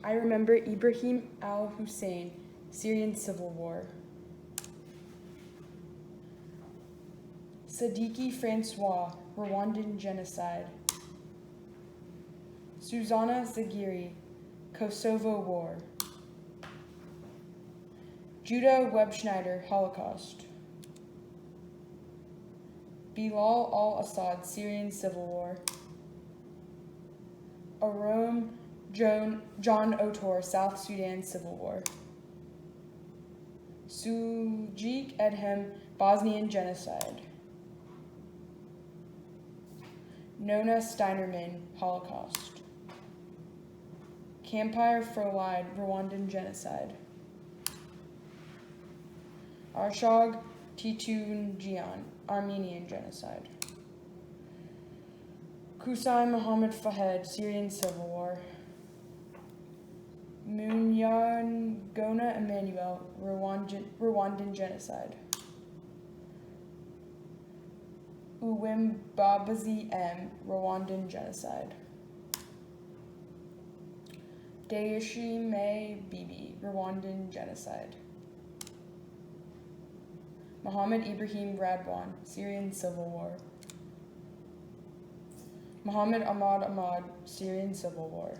I remember Ibrahim al-Hussein, Syrian Civil War. Sadiki Francois, Rwandan genocide. Susanna Zaghiri, Kosovo War. Judah Webschneider, Holocaust. Bilal al-Assad, Syrian Civil War. Arom John Otor, South Sudan Civil War. Sujik Edhem, Bosnian genocide. Nona Steinerman, Holocaust. Campire Frolide, Rwandan genocide. Arshad Titunjian, Armenian genocide. Qusay Muhammad Fahed, Syrian Civil War. Munyangona Emmanuel, Rwandan genocide. Uwimbabazi M, Rwandan genocide. Deyeshime Bibi, Rwandan genocide. Muhammad Ibrahim Radwan, Syrian Civil War. Muhammad Ahmad, Syrian Civil War.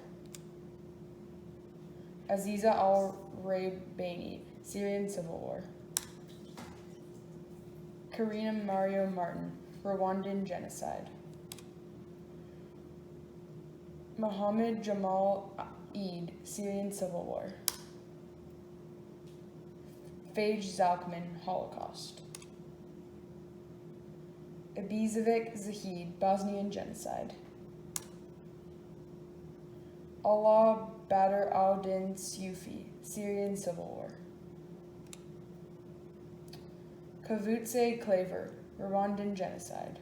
Aziza al-Raybani, Syrian Civil War. Karina Mario Martin, Rwandan genocide. Muhammad Jamal Eid, Syrian Civil War. Fage Zalkman, Holocaust. Ibizovic Zahid, Bosnian genocide. Allah Badr al-Din Syufi, Syrian Civil War. Kavutse Claver, Rwandan genocide.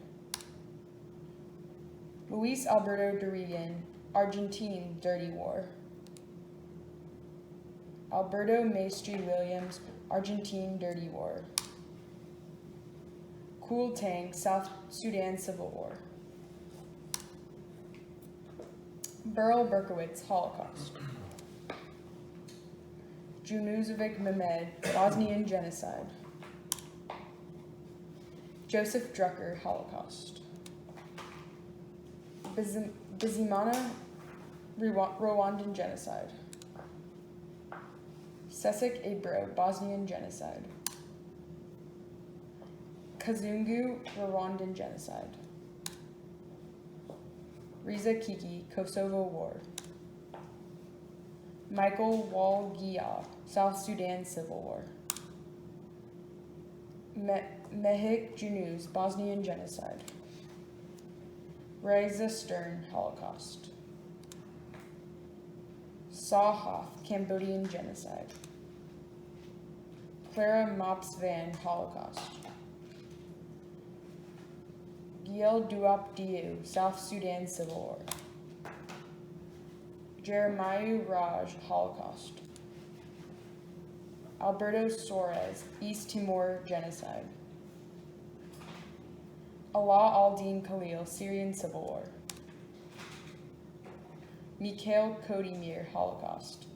Luis Alberto Durigan, Argentine Dirty War. Alberto Maestri Williams, Argentine Dirty War. Kul Tang, South Sudan Civil War. Burl Berkowitz, Holocaust. Junuzovic Mehmed, Bosnian genocide. Joseph Drucker, Holocaust. Bizimana, Rwandan genocide. Sesek Ebro, Bosnian genocide. Kazungu, Rwandan genocide. Riza Kiki, Kosovo War. Michael Walgia, South Sudan Civil War. Mehik Junus, Bosnian genocide. Reza Stern, Holocaust. Sahaf, Cambodian genocide. Clara Mops Van, Holocaust. Giel Duop Diu, South Sudan Civil War. Jeremiah Raj, Holocaust. Alberto Soares, East Timor genocide. Alaa al-Din Khalil, Syrian Civil War. Mikhail Kodimir, Holocaust.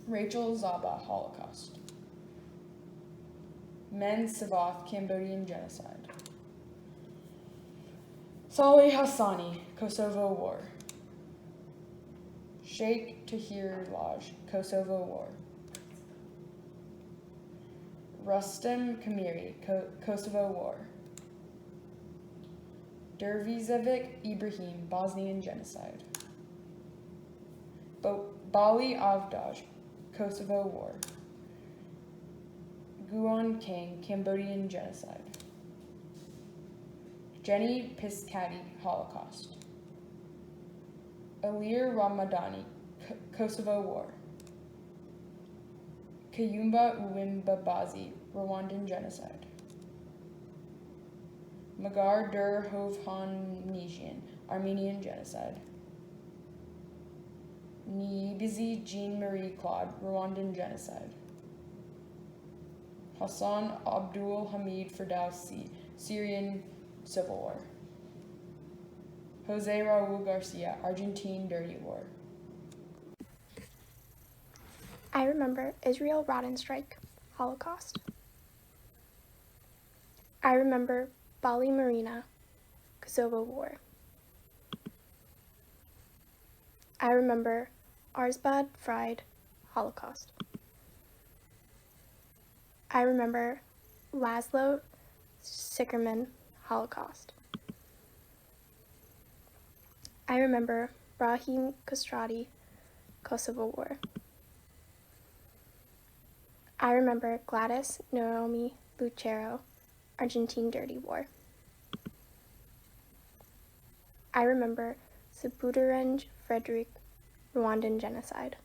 Rachel Zaba, Holocaust. Men Savath, Cambodian genocide. Saleh Hassani, Kosovo War. Sheikh Tahir Laj, Kosovo War. Rustem Kamiri, Kosovo War. Dervizevic Ibrahim, Bosnian genocide. Bali Avdaj, Kosovo War. Guan King, Cambodian genocide. Jenny Piscati, Holocaust. Alir Ramadani, Kosovo War. Kayumba Uwimbabazi, Rwandan genocide. Magar Dur Hovhannisyan, Armenian genocide. Niyibizi Jean-Marie Claude, Rwandan genocide. Hassan Abdul Hamid Firdausi, Syrian Civil War. Jose Raul Garcia, Argentine Dirty War. I remember Israel Rodenstrike, Holocaust. I remember Bali Marina, Kosovo War. I remember Arsbad Fried, Holocaust. I remember Laszlo Sickerman, Holocaust. I remember Brahim Kostrati, Kosovo War. I remember Gladys Naomi Lucero, Argentine Dirty War. I remember Sebuturenj Frederick, Rwandan Genocide.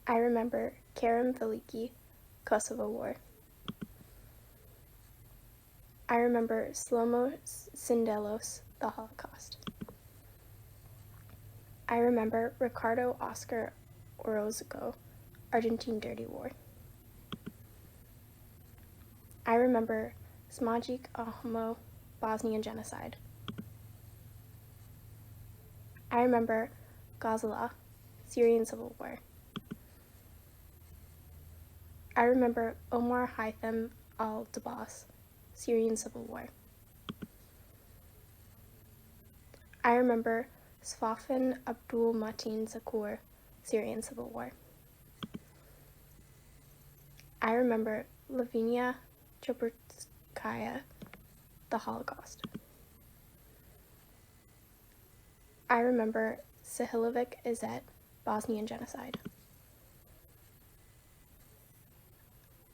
I remember Kerem Veliki, Kosovo War. I remember Slomo Sindelos, the Holocaust. I remember Ricardo Oscar Orozco, Argentine Dirty War. I remember Smajic Ahmo, Bosnian Genocide. I remember Ghazala, Syrian Civil War. I remember Omar Haitham al-Dabas, Syrian Civil War. I remember Sfafin Abdul Matin Zakur, Syrian Civil War. I remember Lavinia Chaburskaya, the Holocaust. I remember Sahilovic Izzet, Bosnian Genocide.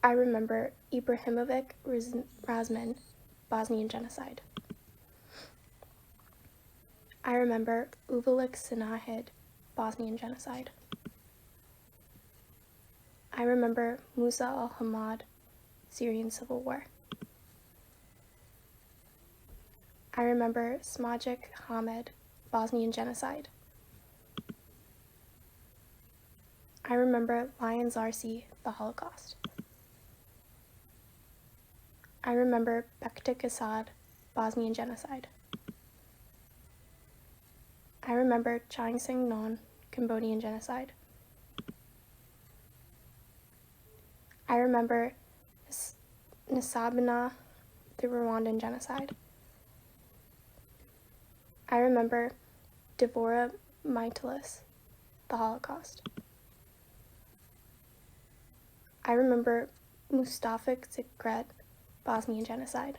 I remember Ibrahimovic Razman, Bosnian Genocide. I remember Uvalik Sinahid, Bosnian Genocide. I remember Musa al-Hamad, Syrian Civil War. I remember Smajic Hamed, Bosnian Genocide. I remember Lion Zarsi, the Holocaust. I remember Bektik Assad, Bosnian Genocide. I remember Chang Sing Non, Cambodian Genocide. I remember Nsabana, the Rwandan Genocide. I remember Devorah Maitalis, the Holocaust. I remember Mustafak Zikret, Bosnian Genocide.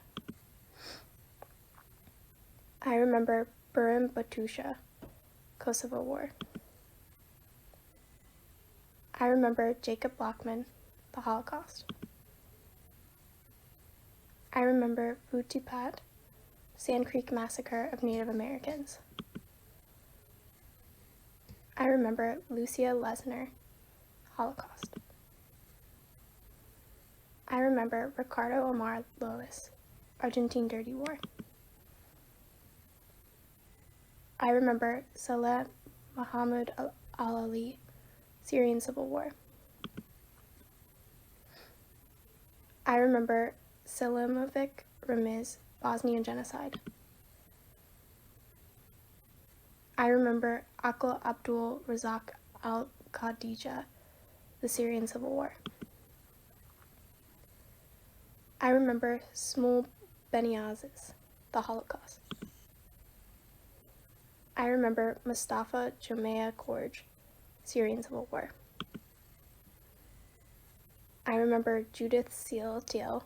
I remember Burim Batusha, Kosovo War. I remember Jacob Blackman, the Holocaust. I remember Vutipat, Sand Creek Massacre of Native Americans. I remember Lucia Lesner, Holocaust. I remember Ricardo Omar Lois, Argentine Dirty War. I remember Saleh Mohammed al-Ali, Syrian Civil War. I remember Selimovic Ramiz, Bosnian Genocide. I remember Akil Abdul Razak al-Khadija, the Syrian Civil War. I remember Smul Beniazes, the Holocaust. I remember Mustafa Jomea Korj, Syrian Civil War. I remember Judith Seal Teal,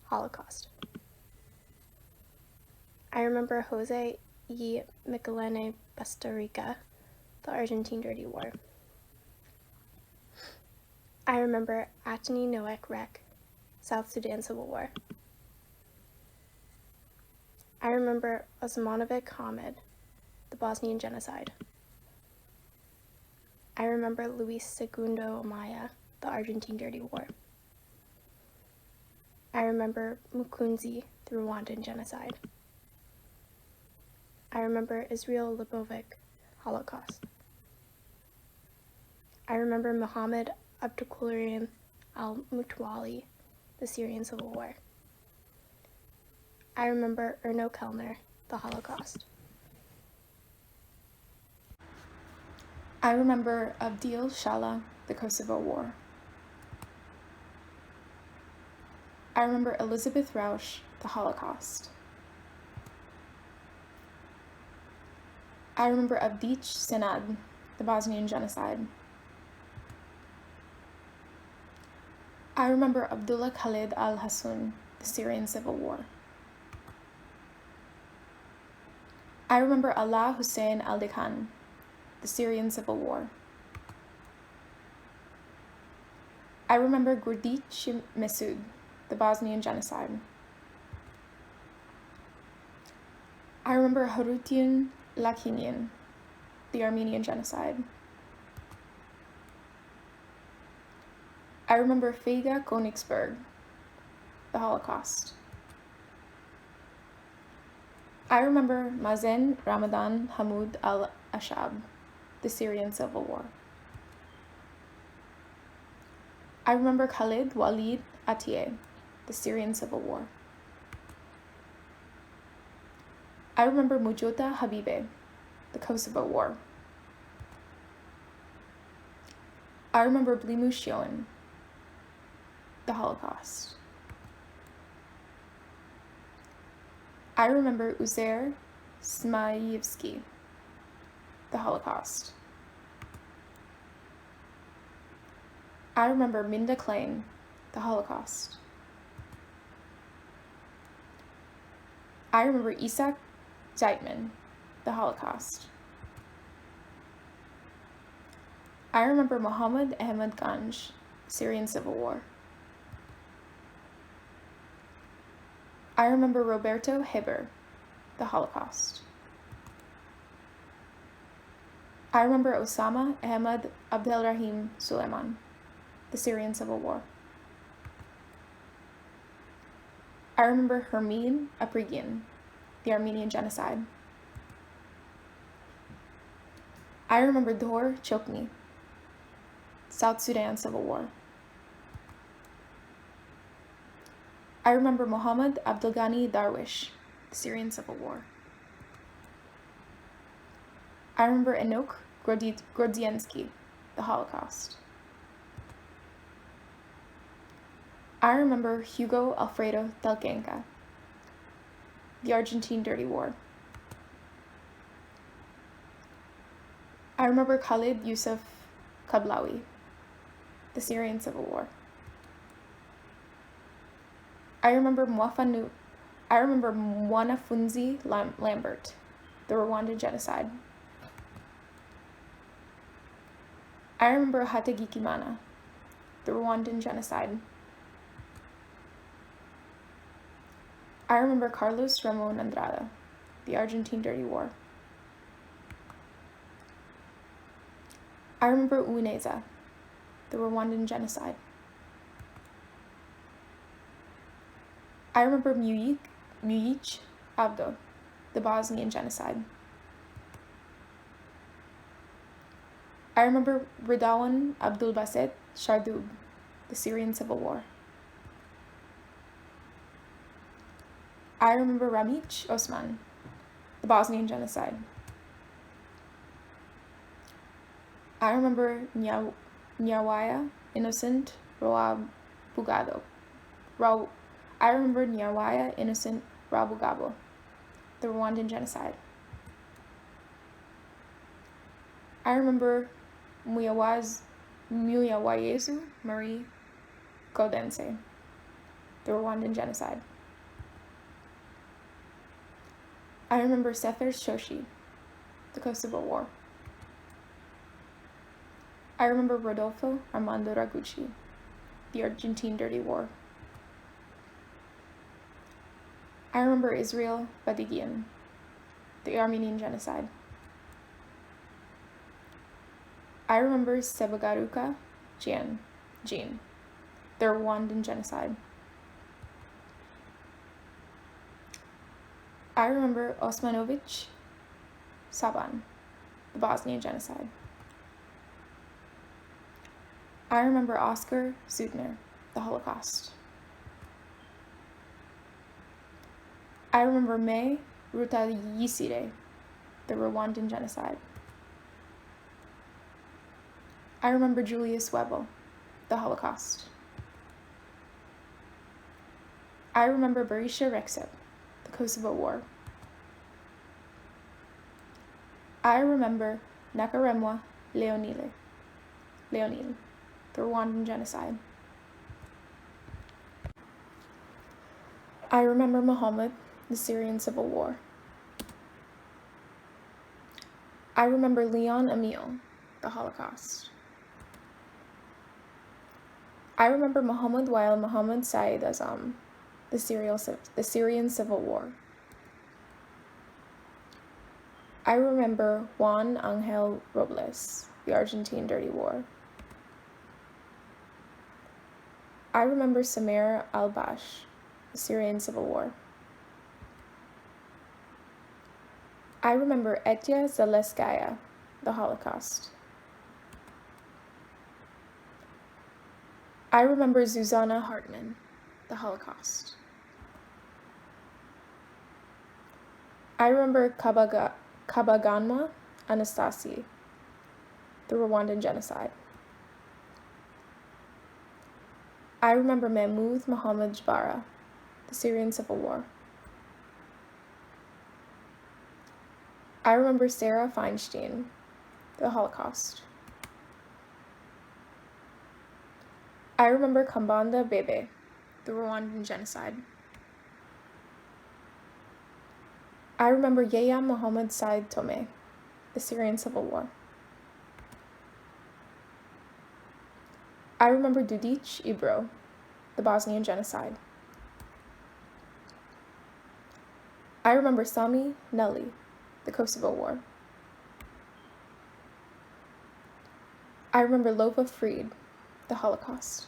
Holocaust. I remember Jose E. Michelene Bastarrica, the Argentine Dirty War. I remember Atani Noek Rek, South Sudan Civil War. I remember Osmanovic Hamed, the Bosnian Genocide. I remember Luis Segundo Amaya, the Argentine Dirty War. I remember Mukunzi, the Rwandan Genocide. I remember Israel Lipovic, Holocaust. I remember Muhammad Abdulkarim al-Mutwali, the Syrian Civil War. I remember Erno Kellner, the Holocaust. I remember Abdil Shala, the Kosovo War. I remember Elizabeth Rausch, the Holocaust. I remember Avdic Senad, the Bosnian Genocide. I remember Abdullah Khalid al-Hassun, the Syrian Civil War. I remember Allah Hussein al-Dekhan, the Syrian Civil War. I remember Gurdic Mesud, the Bosnian Genocide. I remember Harutyun Lakinian, the Armenian Genocide. I remember Feiga Königsberg, the Holocaust. I remember Mazen Ramadan Hamoud al-Ashab, the Syrian Civil War. I remember Khalid Walid Atiyeh, the Syrian Civil War. I remember Mujota Habibeh, the Kosovo War. I remember Blimu Shion, the Holocaust. I remember Uzair Smayevsky, the Holocaust. I remember Minda Klein, the Holocaust. I remember Isaac Zeitman, the Holocaust. I remember Muhammad Ahmed Ganj, Syrian Civil War. I remember Roberto Heber, the Holocaust. I remember Osama Ahmed Abdelrahim Suleiman, the Syrian Civil War. I remember Hermine Aprigyan, the Armenian Genocide. I remember Dor Chokni, South Sudan Civil War. I remember Muhammad Abdelghani Darwish, the Syrian Civil War. I remember Enoch Grodziensky, the Holocaust. I remember Hugo Alfredo Del Genca, the Argentine Dirty War. I remember Khalid Yusuf Kablawi, the Syrian Civil War. I remember Mwanafunzi Lambert, the Rwandan Genocide. I remember Hategekimana, the Rwandan Genocide. I remember Carlos Ramon Andrade, the Argentine Dirty War. I remember Uineza, the Rwandan Genocide. I remember Mujic Abdo, the Bosnian Genocide. I remember Ridawan Abdulbaset Shardoub, the Syrian Civil War. I remember Ramic Osman, the Bosnian Genocide. I remember Nyawaya Innocent Rabugabo. I remember Nyawaya Innocent Rabugabo, the Rwandan Genocide. I remember Muyawayezu Marie Kodense, the Rwandan Genocide. I remember Sefer Shoshi, the Kosovo War. I remember Rodolfo Armando Ragucci, the Argentine Dirty War. I remember Israel Badigian, the Armenian Genocide. I remember Sebagaruka Jean, the Rwandan Genocide. I remember Osmanovic Saban, the Bosnian Genocide. I remember Oscar Zutner, the Holocaust. I remember May Rutayisire, the Rwandan genocide. I remember Julius Webel, the Holocaust. I remember Berisha Rexep, the Kosovo War. I remember Nakaremwa Leonile, the Rwandan genocide. I remember Muhammad, the Syrian civil war. I remember Leon Emil, the Holocaust. I remember Muhammad Wael Muhammad Said Azam, the Syrian civil war. I remember Juan Angel Robles, the Argentine dirty war. I remember Samir al-Bash, the Syrian civil war. I remember Etya Zaleskaya, the Holocaust. I remember Zuzana Hartman, the Holocaust. I remember Kabaganwa Anastasi, the Rwandan genocide. I remember Mahmoud Mohammed Jbara, the Syrian civil war. I remember Sarah Feinstein, the Holocaust. I remember Kambanda Bebe, the Rwandan genocide. I remember Yahya Mohammed Said Tome, the Syrian civil war. I remember Dudic Ibro, the Bosnian genocide. I remember Sami Nelli, the Kosovo war. I remember Lova Fried, the Holocaust.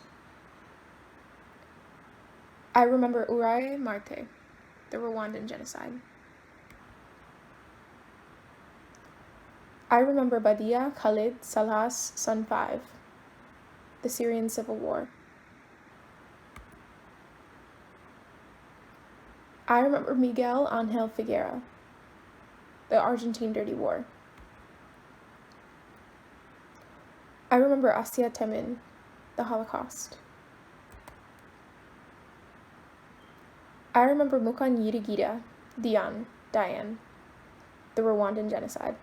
I remember Uraye Marte, the Rwandan genocide. I remember Badia Khalid Salah's son 5, the Syrian civil war. I remember Miguel Angel Figuera, the Argentine dirty war. I remember Asia Temin, the Holocaust. I remember Mukan Yirigita Diane, the Rwandan genocide.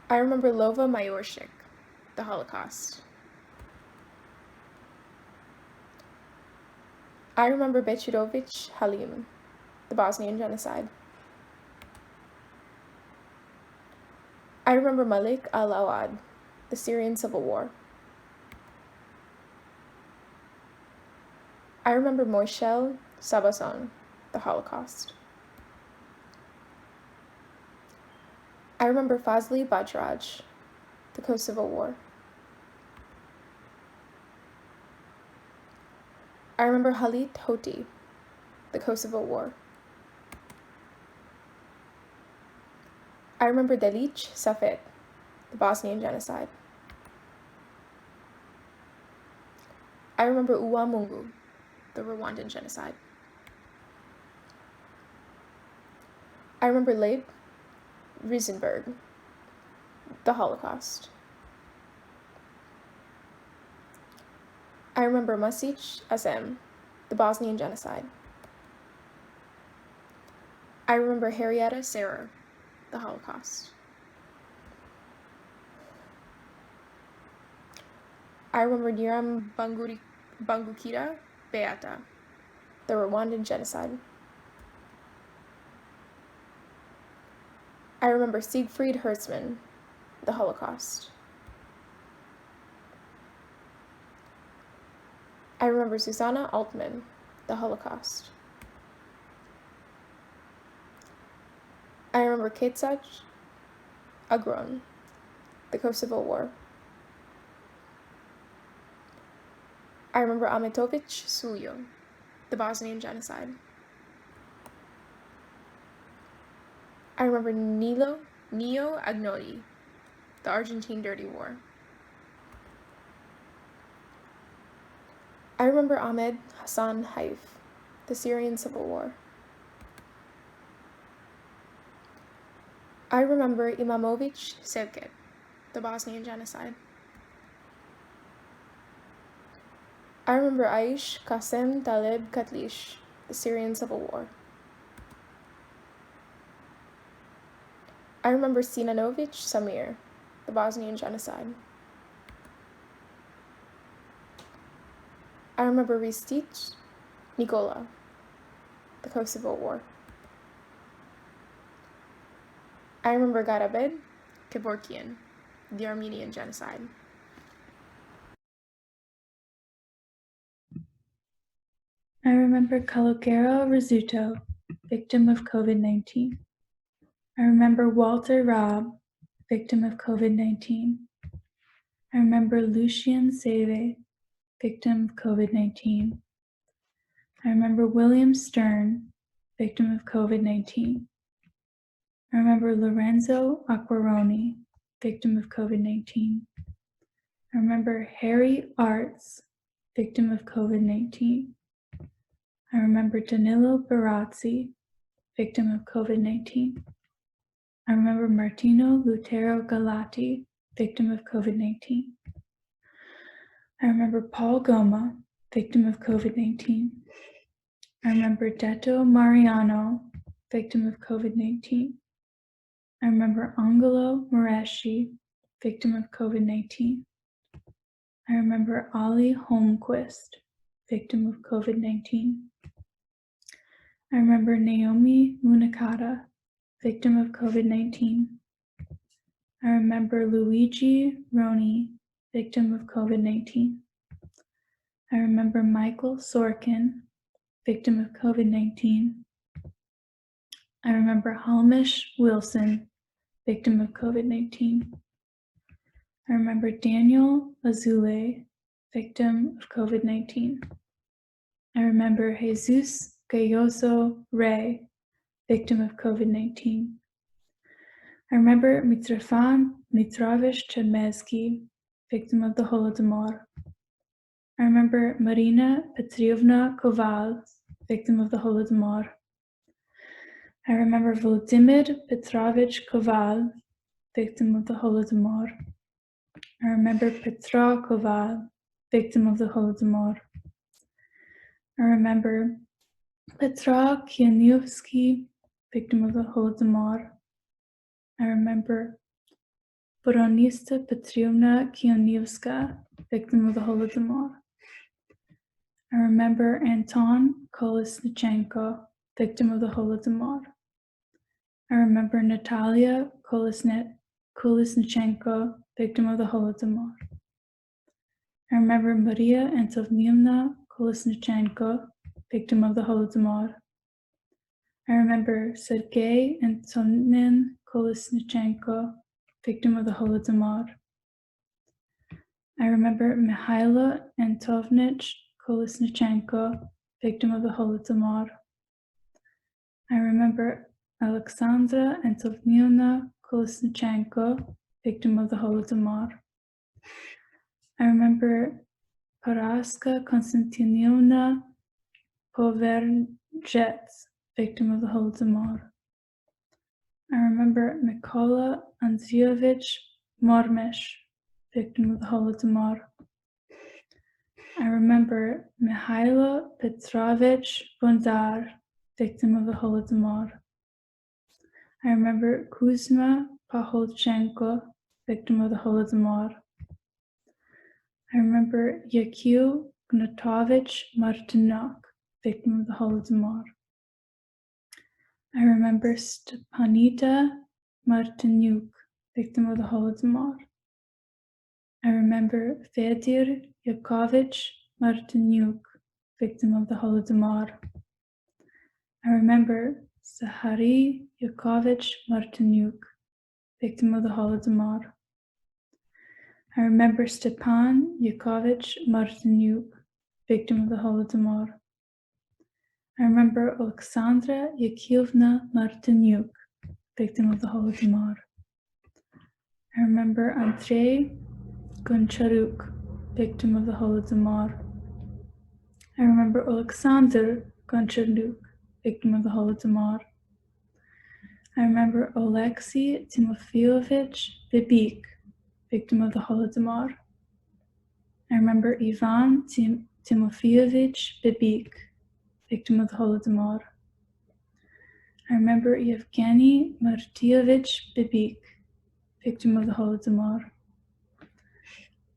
I remember Lova Mayorshik, the Holocaust. I remember Bechirovich Halim, the Bosnian genocide. I remember Malik al-Awad, the Syrian civil war. I remember Moishel Sabason, the Holocaust. I remember Fazli Bajraj, the Kosovo war. I remember Halit Hoti, the Kosovo war. I remember Delic Safet, the Bosnian genocide. I remember Uwa Mungu, the Rwandan genocide. I remember Leib Riesenberg, the Holocaust. I remember Masic Azem, the Bosnian genocide. I remember Harrietta Serrer, the Holocaust. I remember Niram Bangukira Beata, the Rwandan genocide. I remember Siegfried Hertzmann, the Holocaust. I remember Susanna Altman, the Holocaust. I remember Ketsach Agron, the Kosovo war. I remember Ametovic Suljo, the Bosnian genocide. I remember Neo Agnoli, the Argentine dirty war. I remember Ahmed Hassan Haif, the Syrian Civil War. I remember Imamovich Sevket, the Bosnian genocide. I remember Aish Qasem Talib Katlish, the Syrian Civil War. I remember Sinanovich Samir, the Bosnian genocide. I remember Ristich Nikola, the Kosovo War. I remember Garabed Kevorkian, the Armenian genocide. I remember Calogero Rizzuto, victim of COVID-19. I remember Walter Robb, victim of COVID-19. I remember Lucien Seve, victim of COVID-19. I remember William Stern, victim of COVID-19. I remember Lorenzo Acquaroni, victim of COVID-19. I remember Harry Arts, victim of COVID-19. I remember Danilo Barazzi, victim of COVID-19. I remember Martino Lutero Galati, victim of COVID-19. I remember Paul Goma, victim of COVID-19. I remember Detto Mariano, victim of COVID-19. I remember Angelo Moreschi, victim of COVID-19. I remember Ali Holmquist, victim of COVID-19. I remember Naomi Munakata, victim of COVID-19. I remember Luigi Roni, victim of COVID-19. I remember Michael Sorkin, victim of COVID-19. I remember Hamish Wilson, victim of COVID-19. I remember Daniel Azule, victim of COVID-19. I remember Jesus Gayoso Rey, victim of COVID-19. I remember Mitrofan Mitrovich Chemezky, victim of the Holodomor. I remember Marina Petrievna Koval, victim of the Holodomor. I remember Volodymyr Petrovich Koval, victim of the Holodomor. I remember Petra Koval, victim of the Holodomor. I remember Petra Kianievsky, victim of the Holodomor. I remember Boronista Petrievna Kianievska, victim of the Holodomor. I remember Anton Kolesnichenko, victim of the Holodomor. I remember Natalia Kolesnichenko, victim of the Holodomor. I remember Maria Antonovna Kolesnichenko, victim of the Holodomor. I remember Sergei Antonin Kolesnichenko, victim of the Holodomor. I remember Mikhailo Antonovich Kolesnichenko, victim of the Holodomor. I remember Alexandra Antonovna Kolesnichenko, victim of the Holodomor. I remember Paraska Konstantinovna Povernjets, victim of the Holodomor. I remember Mykola Andreyevich Mormesh, victim of the Holodomor. I remember Mikhailo Petrovich Bondar, victim of the Holodomor. I remember Kuzma Paholchenko, victim of the Holodomor. I remember Yakil Gnatovich Martynuk, victim of the Holodomor. I remember Stepanida Martynuk, victim of the Holodomor. I remember Fedir Yakovich Martynuk, victim of the Holodomor. I remember Zahari Yakovich Martynuk, victim of the Holodomor. I remember Stepan Yakovich Martynuk, victim of the Holodomor. I remember Alexandra Yakilvna Martynuk, victim of the Holodomor. I remember Andrei Goncharuk, victim of the Holodomor. I remember Alexander Gonchadluk, victim of the Holodomor. I remember Oleksiy Timofeyevich Bibik, victim of the Holodomor. I remember Ivan Timofeyevich Bibik, victim of the Holodomor. I remember Yevgeny Martyevich Bibik, victim of the Holodomor.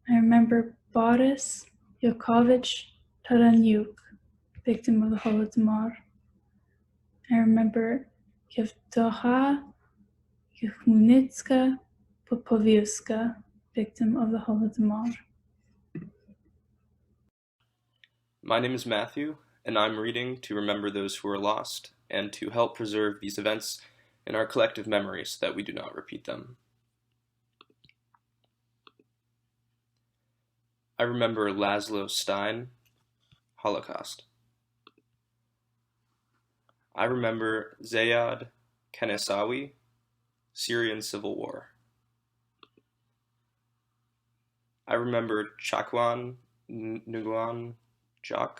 I remember Boris Yakovich Taranyuk, victim of the Holodomor. I remember Yevdoha Yuhunitska Popovievska, victim of the Holodomor. My name is Matthew, and I'm reading to remember those who are lost and to help preserve these events in our collective memory so that we do not repeat them. I remember Laszlo Stein, Holocaust. I remember Zayad Kenesawi, Syrian Civil War. I remember Chakwan Nguyen Jok,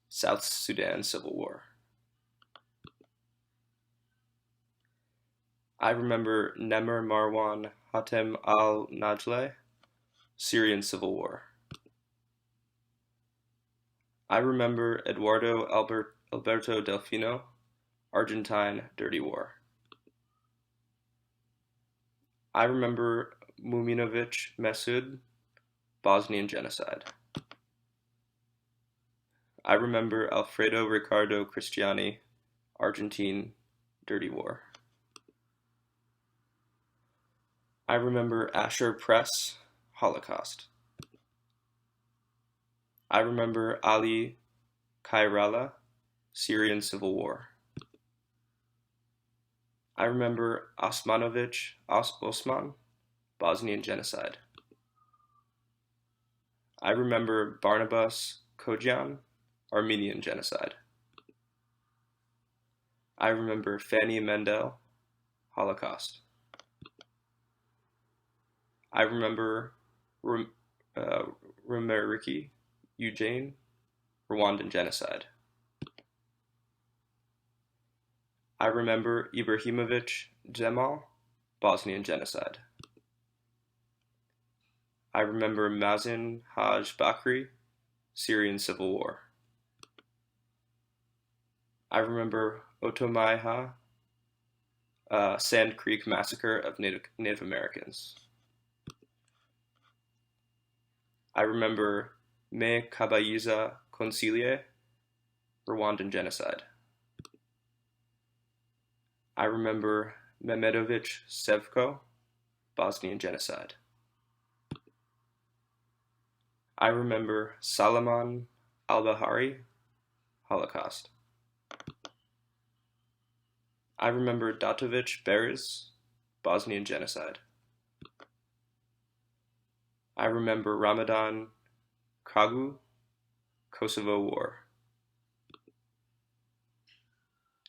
South Sudan Civil War. I remember Nemer Marwan Hatem al-Najleh, Syrian Civil War. I remember Eduardo Alberto Delfino, Argentine Dirty War. I remember Muminovic Mesud, Bosnian Genocide. I remember Alfredo Ricardo Cristiani, Argentine Dirty War. I remember Asher Press, Holocaust. I remember Ali Kairala, Syrian Civil War. I remember Osmanovic Osman, Bosnian Genocide. I remember Barnabas Kodjan, Armenian Genocide. I remember Fanny Mendel, Holocaust. I remember Rumeriki Eugene, Rwandan Genocide. I remember Ibrahimovic Zemal, Bosnian Genocide. I remember Mazin Haj Bakri, Syrian Civil War. I remember Otomaiha, Sand Creek Massacre of Native Americans. I remember Me Kabayiza Consilie, Rwandan Genocide. I remember Mehmedovic Sevko, Bosnian Genocide. I remember Salomon al-Bahari, Holocaust. I remember Datovic Beriz, Bosnian Genocide. I remember Ramadan Kragu, Kosovo War.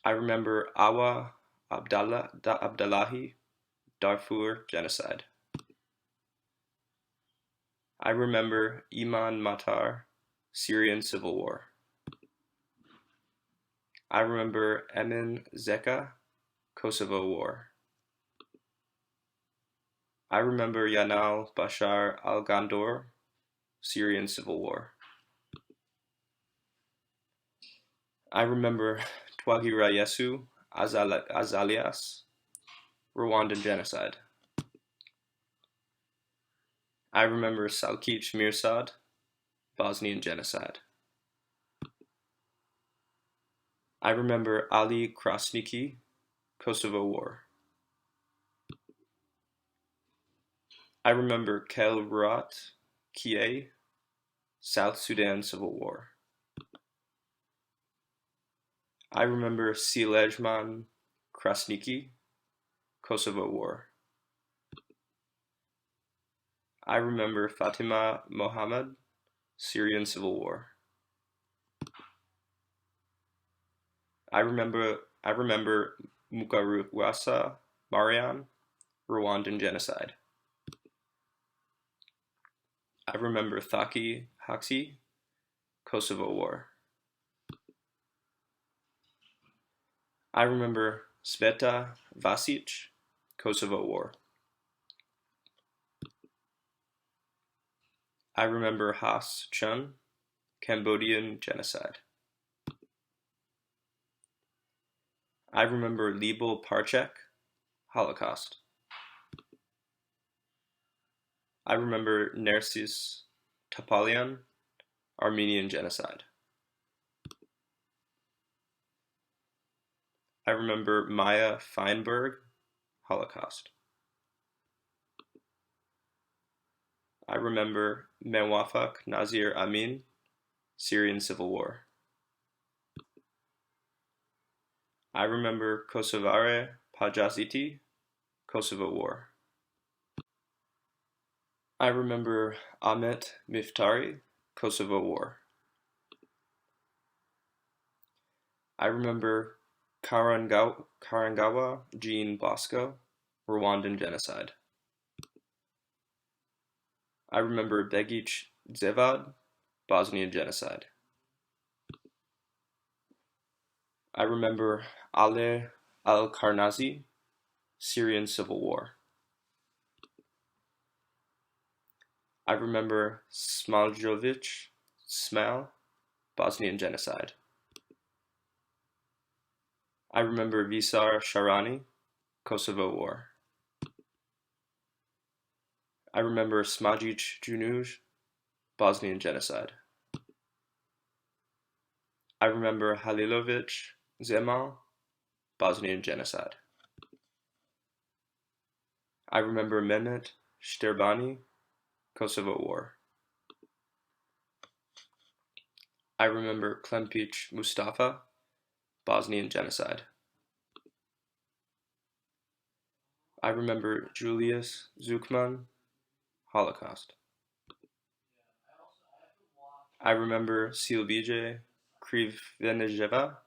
I remember Awa Abdallahi, Darfur Genocide. I remember Iman Matar, Syrian Civil War. I remember Emin Zeka, Kosovo War. I remember Yanal Bashar al-Gandor, Syrian Civil War. I remember Twagirayesu Azalias, Rwandan Genocide. I remember Salkich Mirsad, Bosnian Genocide. I remember Ali Krasniki, Kosovo War. I remember Kel Ruat Kie, South Sudan Civil War. I remember Silejman Krasniki, Kosovo War. I remember Fatima Mohammed, Syrian Civil War. I remember Mukaruwasa Mariam, Rwandan Genocide. I remember Thaki Haksi, Kosovo War. I remember Sveta Vasic, Kosovo War. I remember Has Chun, Cambodian genocide. I remember Libel Parchek, Holocaust. I remember Nersis Topalian, Armenian genocide. I remember Maya Feinberg, Holocaust. I remember Mewafak Nazir Amin, Syrian Civil War. I remember Kosovare Pajaziti, Kosovo War. I remember Ahmet Miftari, Kosovo War. I remember Karangawa Jean Bosco, Rwandan genocide. I remember Begic Zevad, Bosnian genocide. I remember Ale al-Karnazi, Syrian civil war. I remember Smaljovic, Smal, Bosnian genocide. I remember Visar Sharani, Kosovo war. I remember Smajic Junuj, Bosnian genocide. I remember Halilovic Zemal, Bosnian genocide. I remember Mehmet Sterbani, Kosovo war. I remember Klempic Mustafa, Bosnian genocide. I remember Julius Zukman, Holocaust. I remember Silvije Krivenejeva,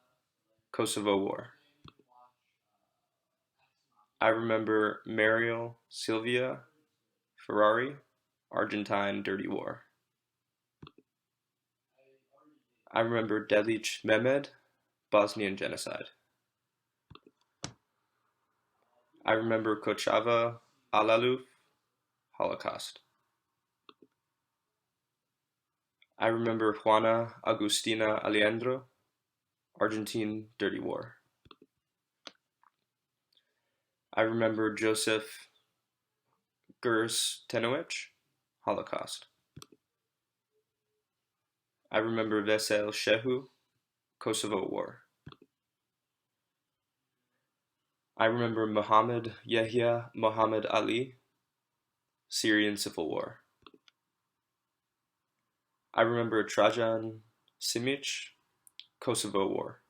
Kosovo war. I remember Mariel Silvia Ferrari, Argentine dirty war. I remember Delic Mehmed, Bosnian genocide. I remember Kochava Alaluf, Holocaust. I remember Juana Agustina Alejandro, Argentine dirty war. I remember Joseph Gerstenowicz, Holocaust. I remember Vesel Shehu, Kosovo war. I remember Muhammad Yahya Muhammad Ali, Syrian civil war. I remember Trajan Simic, Kosovo war.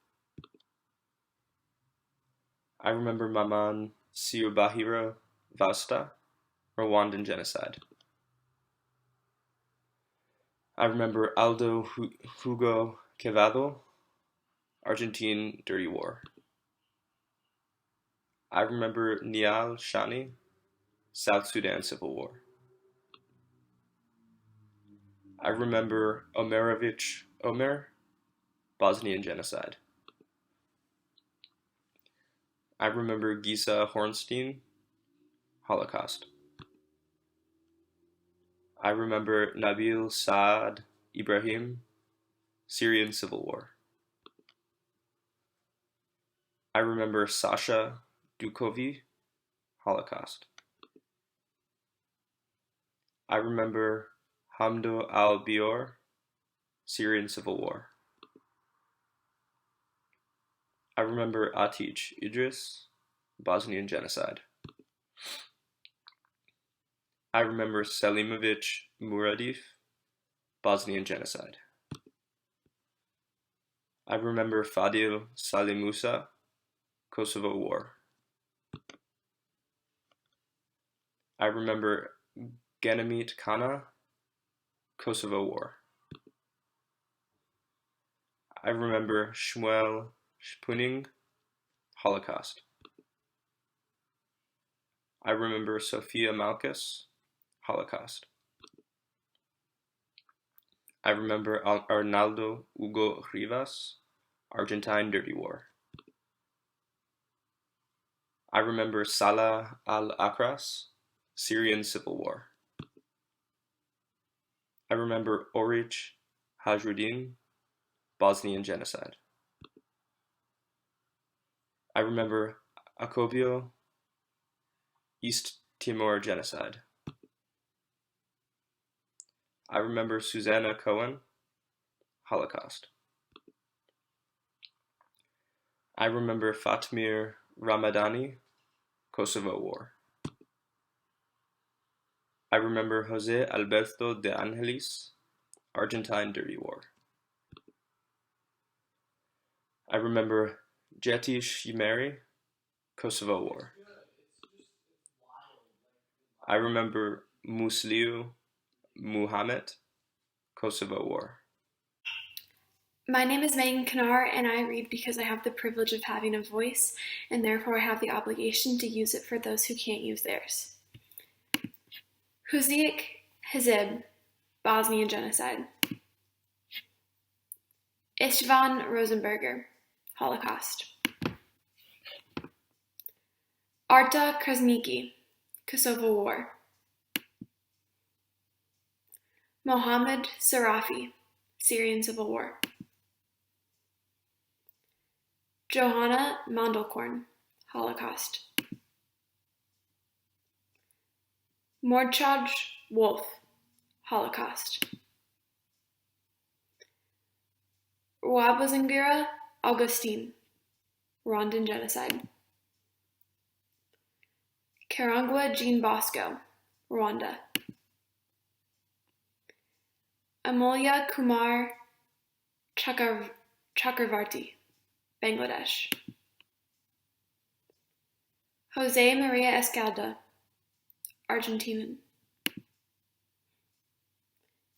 I remember Maman Siubahira Vasta, Rwandan genocide. I remember Aldo Hugo Quevedo, Argentine dirty war. I remember Nial Shani, South Sudan civil war. I remember Omerovich Omer, Bosnian genocide. I remember Gisa Hornstein, Holocaust. I remember Nabil Saad Ibrahim, Syrian civil war. I remember Sasha Dukovi, Holocaust. I remember Hamdo al-Bior, Syrian civil war. I remember Atij Idris, Bosnian genocide. I remember Selimovic Muradif, Bosnian genocide. I remember Fadil Salimusa, Kosovo war. I remember Ganamit Kana, Kosovo war. I remember Shmuel Shpuning, Holocaust. I remember Sofia Malkus, Holocaust. I remember Arnaldo Hugo Rivas, Argentine dirty war. I remember Salah al-Akras, Syrian Civil War. I remember Orich Hajruddin, Bosnian genocide. I remember Akobio, East Timor genocide. I remember Susanna Cohen, Holocaust. I remember Fatmir Ramadani, Kosovo War. I remember Jose Alberto de Angelis, Argentine Dirty War. I remember Jetish Yemeri, Kosovo War. I remember Musliu Muhammad, Kosovo War. My name is Megan Kanar, and I read because I have the privilege of having a voice, and therefore I have the obligation to use it for those who can't use theirs. Huzniak Hizib, Bosnian genocide. Istvan Rosenberger, Holocaust. Arta Krasniki, Kosovo War. Mohammed Sarafi, Syrian Civil War. Johanna Mandelkorn, Holocaust. Mordchaj Wolf, Holocaust. Rwabuzingira Augustine, Rwandan genocide. Karangwa Jean Bosco, Rwanda. Amulya Kumar Chakravarti, Bangladesh. Jose Maria Escalda, Argentinian.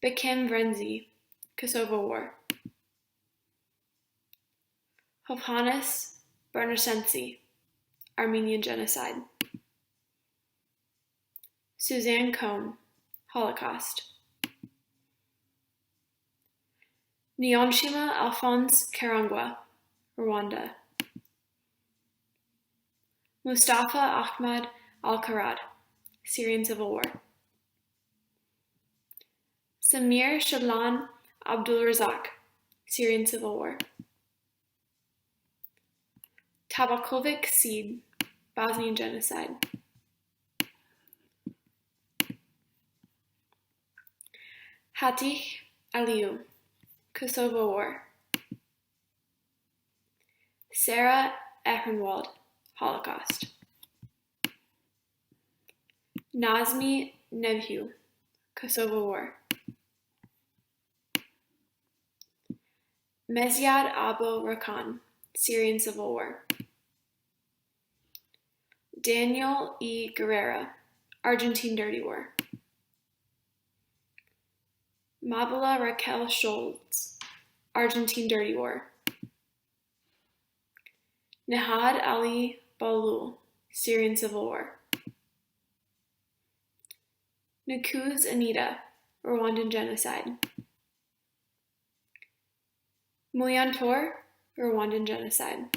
Bekim Vrenzi, Kosovo War. Hovhannes Bernasensi, Armenian genocide. Suzanne Cohn, Holocaust. Niyonshima Alphonse Karangwa, Rwanda. Mustafa Ahmad Al-Kharad, Syrian Civil War. Samir Shadlan Abdulrazak, Syrian Civil War. Tabakovic Seed, Bosnian genocide. Hatich Aliu, Kosovo War. Sarah Ehrenwald, Holocaust. Nazmi Nevhu, Kosovo War. Mezyad Abo Rakan, Syrian Civil War. Daniel E. Guerrera, Argentine Dirty War. Mabula Raquel Scholz, Argentine Dirty War. Nahad Ali Balul, Syrian Civil War. Nakuz Anita, Rwandan genocide. Muyantor, Rwandan genocide.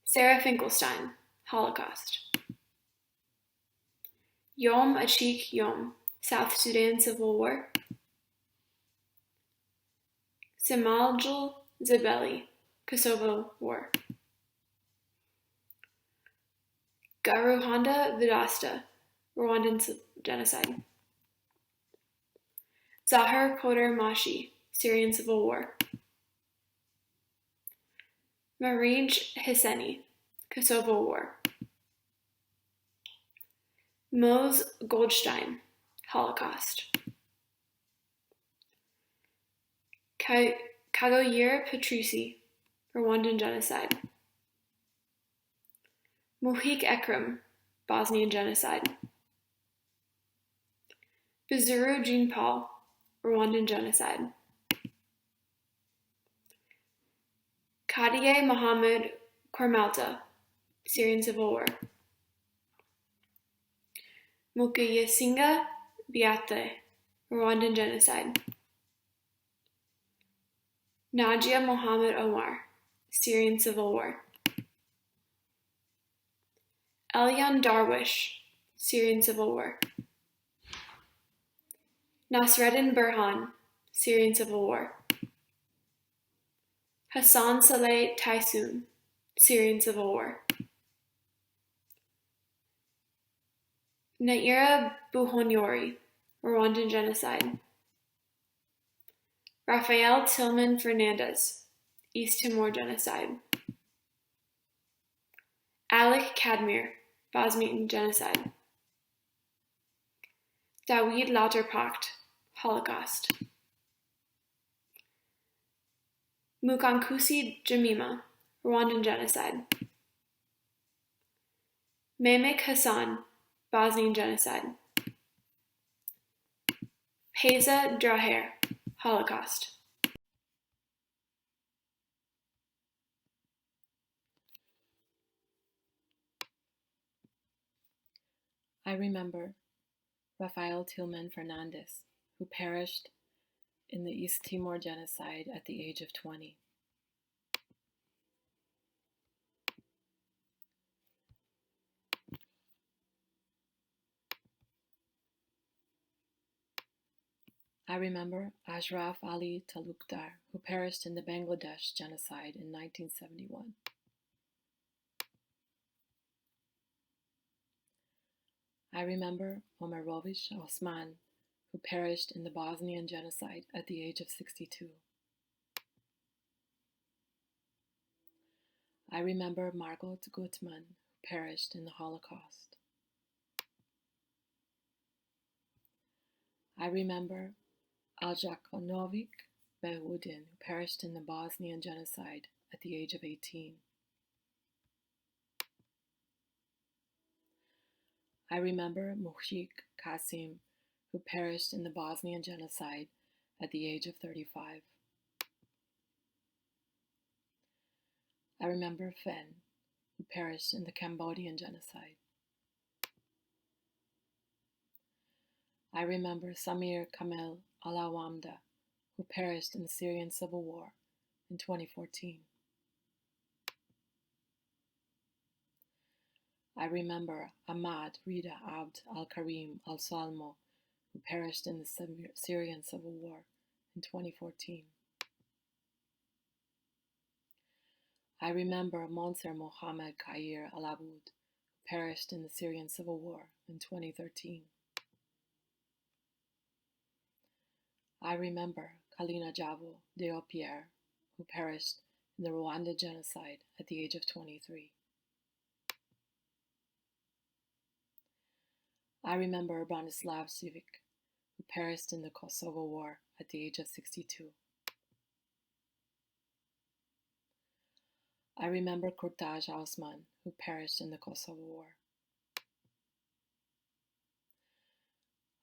Sarah Finkelstein, Holocaust. Yom Achik Yom, South Sudan Civil War. Semaljul Zabeli, Kosovo War. Garuhanda Vidasta, Rwandan genocide. Zahar Koder Mashi, Syrian Civil War. Marij Hisseni, Kosovo War. Mose Goldstein, Holocaust. Kagoyir Patrici, Rwandan genocide. Muhik Ekrem, Bosnian genocide. Bizuru Jean Paul, Rwandan genocide. Kadie Mohammed Kormalta, Syrian Civil War. Mukayesinga Biate, Rwandan genocide. Najia Mohammed Omar, Syrian Civil War. Elian Darwish, Syrian Civil War. Nasreddin Burhan, Syrian Civil War. Hassan Saleh Taisoon, Syrian Civil War. Naira Buhonyori, Rwandan genocide. Rafael Tillman Fernandez, East Timor genocide. Alec Kadmir, Bosnian genocide. Dawid Lauterpacht, Holocaust. Mukankusi Jamima, Rwandan genocide. Mehmet Hassan, Bosnian genocide. Peza Draher, Holocaust. I remember Rafael Tillman Fernandez, who perished in the East Timor genocide at the age of 20. I remember Ashraf Ali Talukdar, who perished in the Bangladesh genocide in 1971. I remember Omerovich Osman, who perished in the Bosnian genocide at the age of 62. I remember Margot Gutmann, who perished in the Holocaust. I remember Aljakonovic Behudin, who perished in the Bosnian genocide at the age of 18. I remember Muhshik Kasim, who perished in the Bosnian genocide at the age of 35. I remember Fen, who perished in the Cambodian genocide. I remember Samir Kamel Alawamda, who perished in the Syrian Civil War in 2014. I remember Ahmad Rida Abd al-Karim al-Salmo, who perished in the Syrian Civil War in 2014. I remember Monser Mohammed Khair al-Aboud, who perished in the Syrian Civil War in 2013. I remember Kalina Javo Deopierre, who perished in the Rwanda genocide at the age of 23. I remember Branislav Civic, who perished in the Kosovo War at the age of 62. I remember Kurtaj Osman, who perished in the Kosovo War.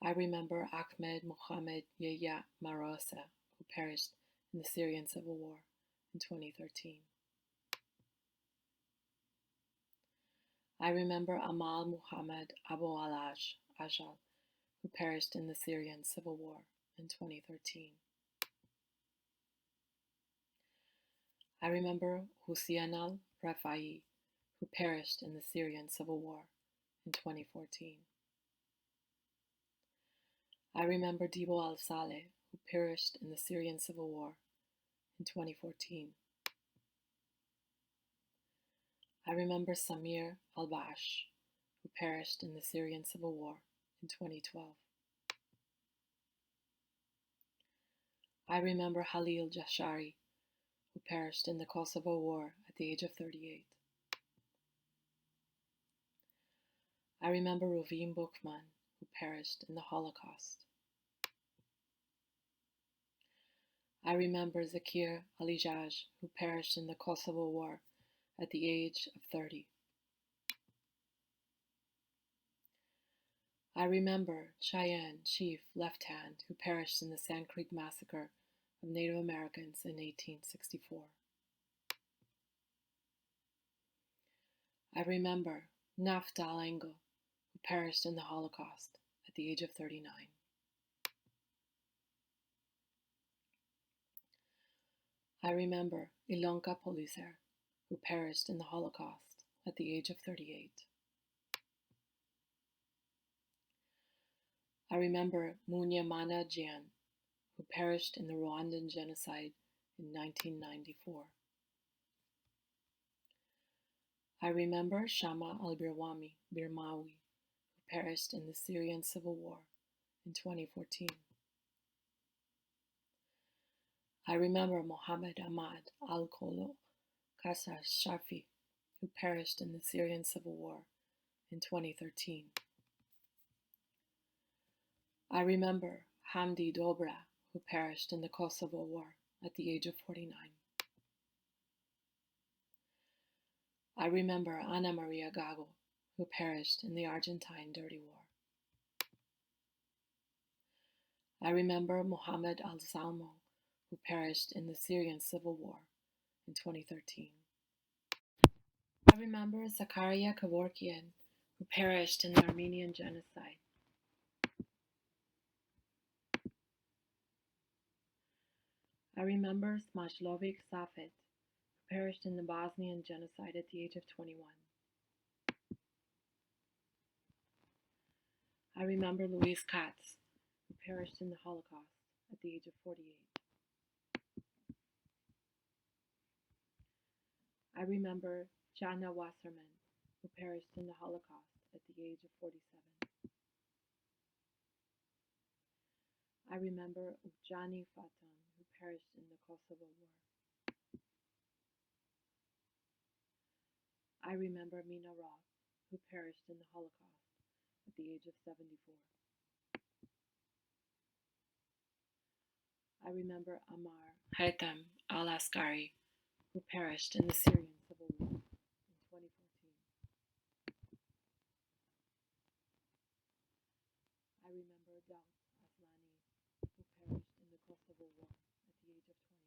I remember Ahmed Mohamed Yahya Marosa, who perished in the Syrian Civil War in 2013. I remember Amal Muhammad Abu Alaj Ajal, who perished in the Syrian Civil War in 2013. I remember Hussein al-Rafai, who perished in the Syrian Civil War in 2014. I remember Dibo al-Saleh, who perished in the Syrian Civil War in 2014. I remember Samir al-Bash, who perished in the Syrian Civil War in 2012. I remember Halil Jashari, who perished in the Kosovo War at the age of 38. I remember Rovim Bukman, who perished in the Holocaust. I remember Zakir Alijaj, who perished in the Kosovo War at the age of 30. I remember Cheyenne Chief Left Hand, who perished in the Sand Creek Massacre of Native Americans in 1864. I remember Naftal Engel, who perished in the Holocaust at the age of 39. I remember Ilonka Poliser, who perished in the Holocaust at the age of 38. I remember Munyamana Jian, who perished in the Rwandan genocide in 1994. I remember Shama al-Birmawi, who perished in the Syrian civil war in 2014. I remember Mohammed Ahmad al-Kolo Kasa Shafi, who perished in the Syrian civil war in 2013. I remember Hamdi Dobra, who perished in the Kosovo War at the age of 49. I remember Ana Maria Gago, who perished in the Argentine Dirty War. I remember Mohammed al-Salmo, who perished in the Syrian civil war in 2013. I remember Zakaria Kevorkian, who perished in the Armenian genocide. I remember Smajlovic Safet, who perished in the Bosnian genocide at the age of 21. I remember Louise Katz, who perished in the Holocaust at the age of 48. I remember Jana Wasserman, who perished in the Holocaust at the age of 47. I remember Ujani Fatan, who perished in the Kosovo War. I remember Mina Roth, who perished in the Holocaust at the age of 74. I remember Ammar Haytham al-Askari, who perished in the Syrian civil war in 2014. I remember Daut Aslani, who perished in the Kosovo War at the age of 21.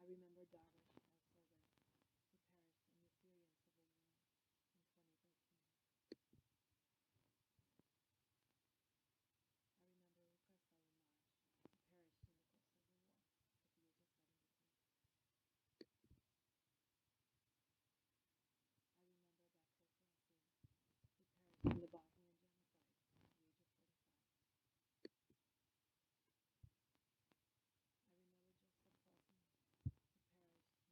I remember Darwish al-Sowe, who perished in the Syrian civil war in 2013. I remember Ruka Salimaj, who perished in the Kosovo War at the age of 72. I remember Bakr Serafi, who perished in the Bosnian genocide at the age of 45. I remember Joseph Feltman, who perished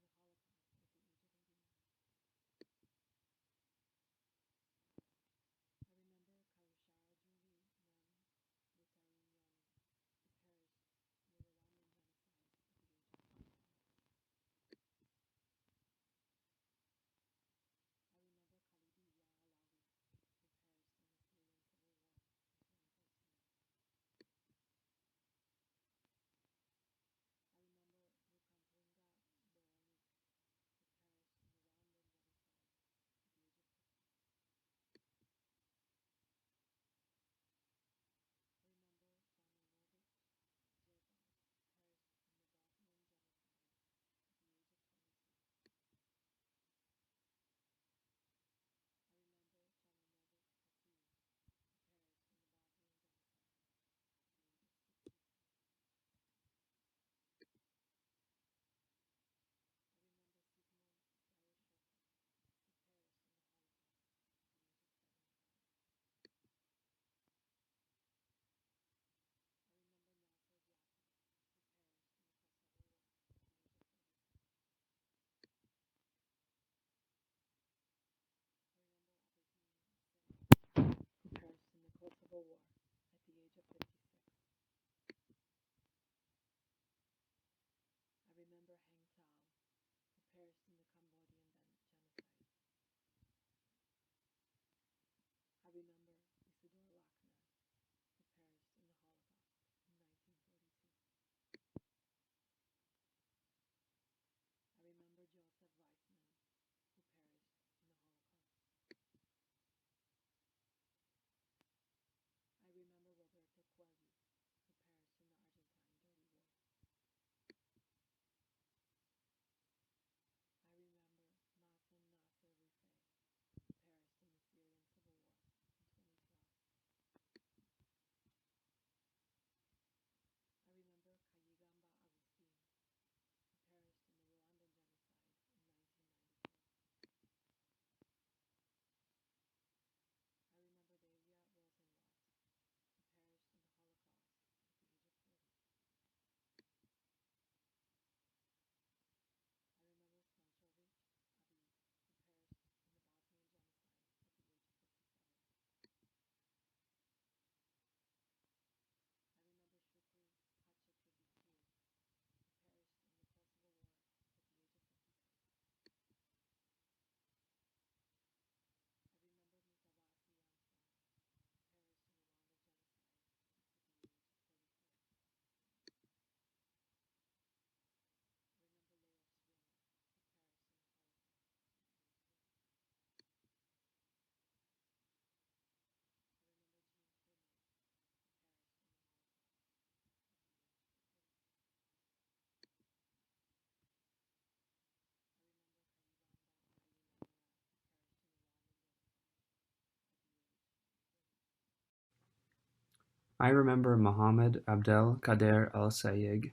I remember Mohammed Abdel Kader al-Sayegh,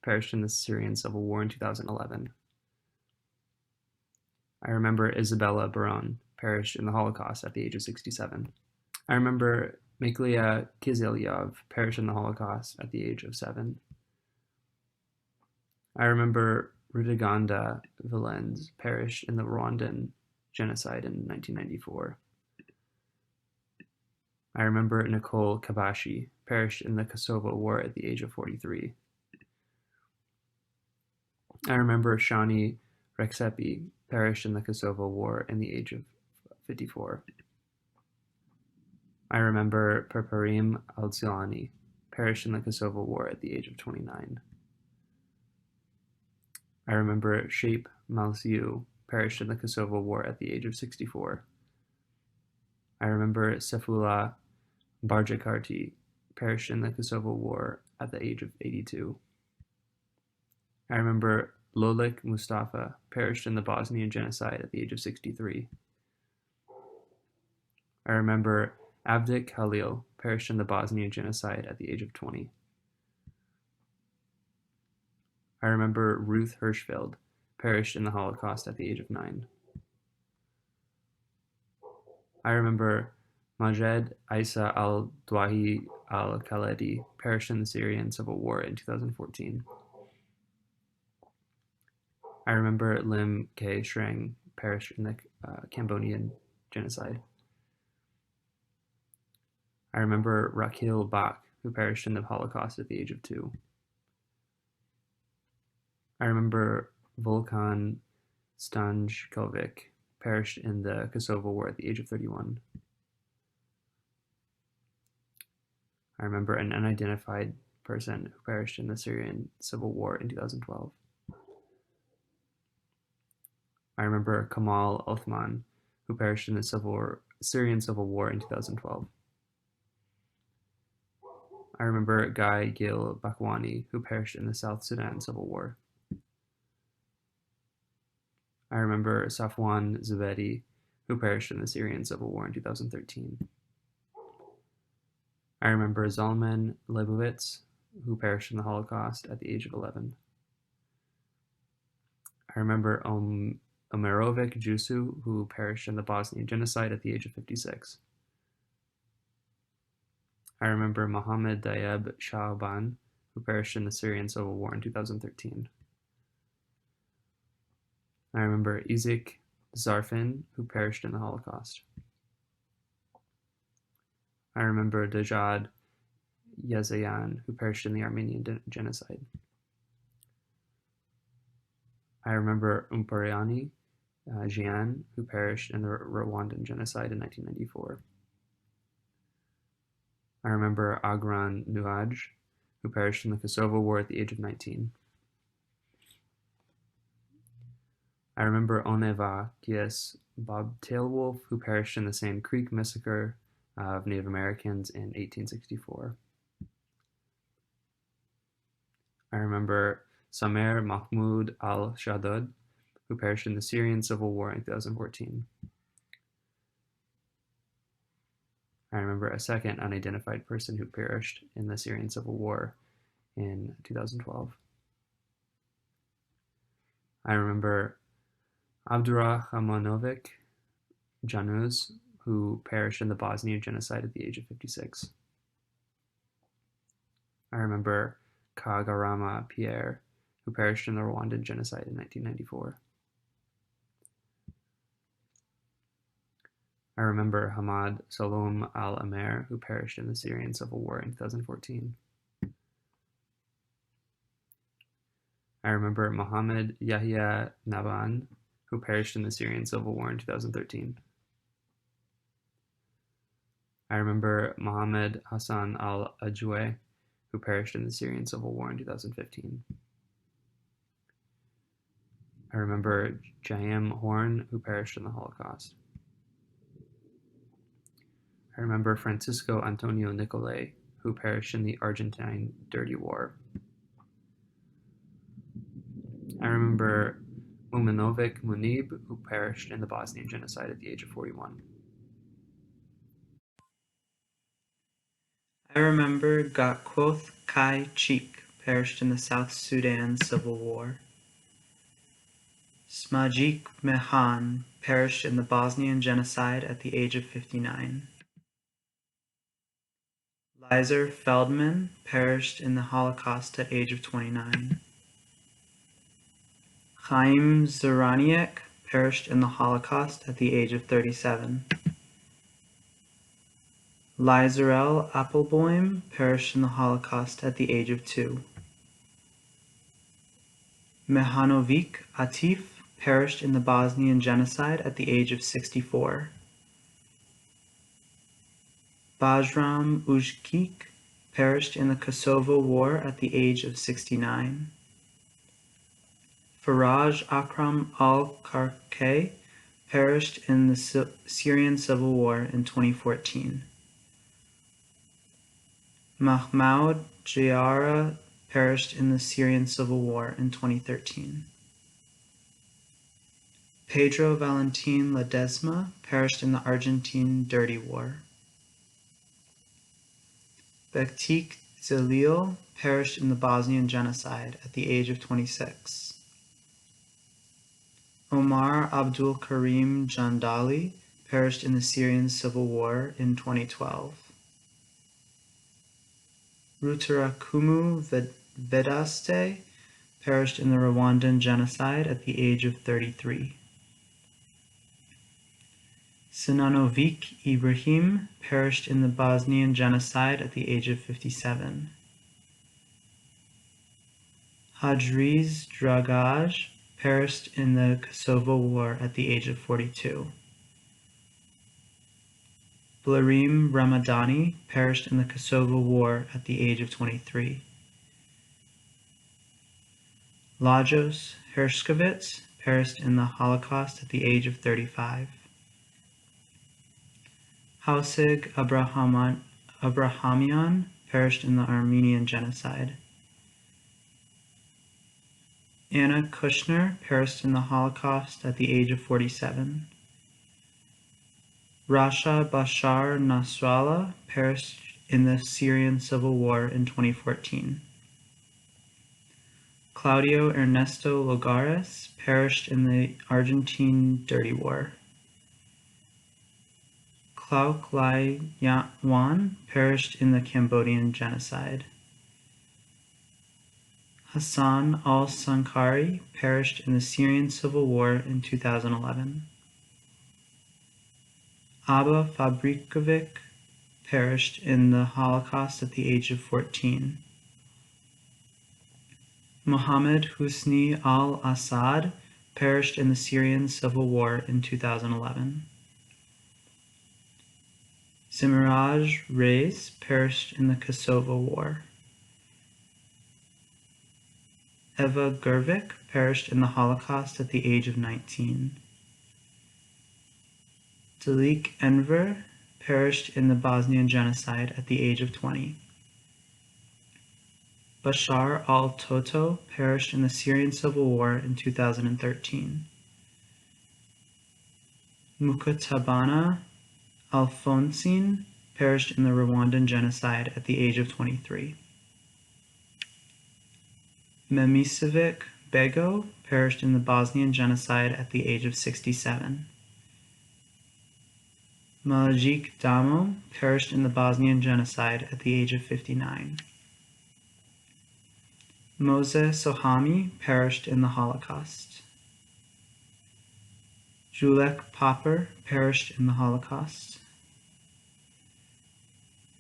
perished in the Syrian civil war in 2011. I remember Isabella Baron, perished in the Holocaust at the age of 67. I remember Miklia Kizelyov, perished in the Holocaust at the age of 7. I remember Rudiganda Vilens, perished in the Rwandan genocide in 1994. I remember Nicole Kabashi, perished in the Kosovo War at the age of 43. I remember Shani Rexepi, perished in the Kosovo War in the age of 54. I remember Perparim Al-Zilani, perished in the Kosovo War at the age of 29. I remember Shape Malsiu, perished in the Kosovo War at the age of 64. I remember Sefula Barjakarti, perished in the Kosovo War at the age of 82. I remember Lolik Mustafa, perished in the Bosnian genocide at the age of 63. I remember Avdik Khalil, perished in the Bosnian genocide at the age of 20. I remember Ruth Hirschfeld, perished in the Holocaust at the age of 9. I remember Majed Isa al-Dwahi al-Khaledi, perished in the Syrian civil war in 2014. I remember Lim K. Shreng, perished in the Cambodian genocide. I remember Rakhil Bach, who perished in the Holocaust at the age of 2. I remember Volkan Stanjkovic, perished in the Kosovo War at the age of 31. I remember an unidentified person who perished in the Syrian civil war in 2012. I remember Kamal Othman, who perished in the Syrian civil war in 2012. I remember Guy Gil Bakwani, who perished in the South Sudan civil war. I remember Safwan Zubedi, who perished in the Syrian civil war in 2013. I remember Zalman Leibovitz, who perished in the Holocaust at the age of 11. I remember Omerovic Jusu, who perished in the Bosnian genocide at the age of 56. I remember Mohammed Dayeb Shahban, who perished in the Syrian civil war in 2013. I remember Izik Zarfin, who perished in the Holocaust. I remember Dejad Yazayan, who perished in the Armenian genocide. I remember Umpariani Jian, who perished in the Rwandan genocide in 1994. I remember Agran Nuaj, who perished in the Kosovo War at the age of 19. I remember Oneva Kies Bob Tailwolf, who perished in the Sand Creek massacre of Native Americans in 1864. I remember Samer Mahmoud al-Shaddad, who perished in the Syrian civil war in 2014. I remember a second unidentified person who perished in the Syrian civil war in 2012. I remember Abdurrahmanovic Januz, who perished in the Bosnian genocide at the age of 56. I remember Kagarama Pierre, who perished in the Rwandan genocide in 1994. I remember Hamad Saloum al-Amer, who perished in the Syrian civil war in 2014. I remember Mohammed Yahya Naban, who perished in the Syrian civil war in 2013. I remember Mohammed Hassan al-Ajwe, who perished in the Syrian civil war in 2015. I remember Jaim Horn, who perished in the Holocaust. I remember Francisco Antonio Nicolay, who perished in the Argentine Dirty War. I remember Muminovic Munib, who perished in the Bosnian genocide at the age of 41. I I remember Gakwoth Kai Cheek perished in the South Sudan Civil War. Smajik Mehan perished in the Bosnian genocide at the age of 59. Lizer Feldman perished in the Holocaust at age of 29. Chaim Zeraniek perished in the Holocaust at the age of 37. Lizerel Appelboim perished in the Holocaust at the age of 2. Mehanovic Atif perished in the Bosnian genocide at the age of 64. Bajram Ujkik perished in the Kosovo War at the age of 69. Faraj Akram al-Karkay perished in the Syrian Civil War in 2014. Mahmoud Jayara perished in the Syrian Civil War in 2013. Pedro Valentin Ledesma perished in the Argentine Dirty War. Bektik Zelil perished in the Bosnian genocide at the age of 26. Omar Abdul Karim Jandali perished in the Syrian Civil War in 2012. Rutarakumu Vedaste perished in the Rwandan genocide at the age of 33. Sinanovic Ibrahim perished in the Bosnian genocide at the age of 57. Hadriz Dragaj perished in the Kosovo War at the age of 42. Blarim Ramadani perished in the Kosovo War at the age of 23. Lajos Hershkovits perished in the Holocaust at the age of 35. Hausig Abrahamian perished in the Armenian genocide. Anna Kushner perished in the Holocaust at the age of 47. Rasha Bashar Nasrallah perished in the Syrian Civil War in 2014. Claudio Ernesto Logares perished in the Argentine Dirty War. Klauk Lai Wan perished in the Cambodian genocide. Hassan al-Sankari perished in the Syrian Civil War in 2011. Abba Fabrikovic perished in the Holocaust at the age of 14. Mohammed Husni al-Assad perished in the Syrian Civil War in 2011. Simiraj Reis perished in the Kosovo War. Eva Gervik perished in the Holocaust at the age of 19. Delik Enver perished in the Bosnian genocide at the age of 20. Bashar al-Toto perished in the Syrian Civil War in 2013. Mukatabana Alphonsine perished in the Rwandan genocide at the age of 23. Memisevic Bego perished in the Bosnian genocide at the age of 67. Malajik Damo perished in the Bosnian genocide at the age of 59. Mose Sohami perished in the Holocaust. Julek Popper perished in the Holocaust.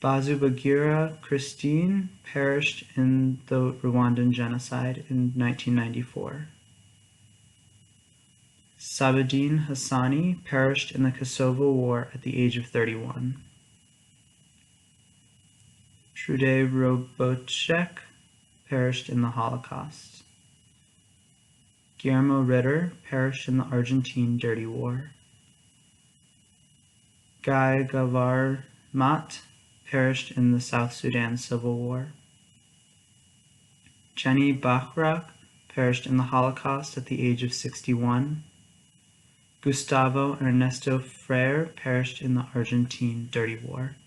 Bazubagira Christine perished in the Rwandan genocide in 1994. Sabadin Hassani perished in the Kosovo War at the age of 31. Trude Robotchek perished in the Holocaust. Guillermo Ritter perished in the Argentine Dirty War. Guy Gavar Mat perished in the South Sudan Civil War. Jenny Bachrak perished in the Holocaust at the age of 61. Gustavo Ernesto Freire perished in the Argentine Dirty War.